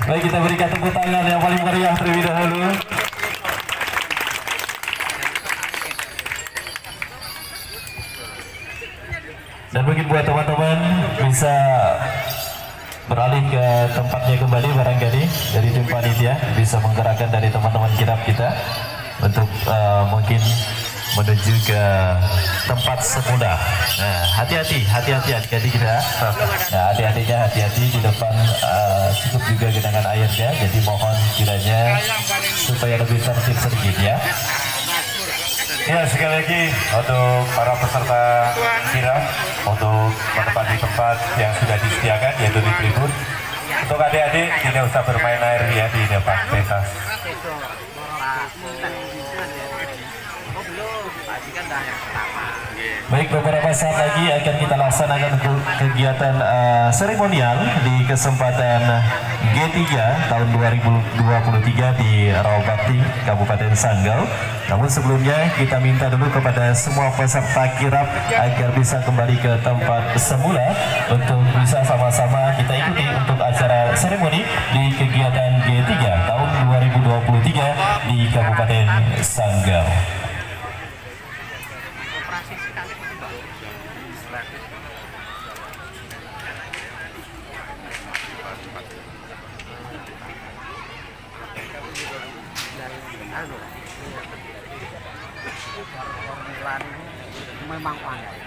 Baik, kita berikan tepuk tangan yang paling meriah terlebih dahulu. Dan mungkin buat teman-teman bisa beralih ke tempatnya kembali barangkali dari tim panitia bisa menggerakkan dari teman-teman kirap kita untuk mungkin menuju ke tempat semula. Nah, hati-hati adik-adik kita. Nah, adik-adiknya hati-hati di depan, cukup juga genangan airnya. Jadi mohon kiranya supaya lebih tertib sedikit ya. Ya, sekali lagi untuk para peserta kirap untuk menempati tempat yang sudah disediakan yaitu di tribun. Untuk adik-adik tidak usah bermain air ya di depan pentas. Baik, beberapa saat lagi akan kita laksanakan kegiatan seremonial di kesempatan G3 tahun 2023 di Rawabakti, Kabupaten Sanggau. Namun sebelumnya kita minta dulu kepada semua peserta kirap agar bisa kembali ke tempat semula untuk bisa sama-sama kita ikuti untuk acara seremoni di kegiatan G3 tahun 2023 di Kabupaten Sanggau. Memang pandai.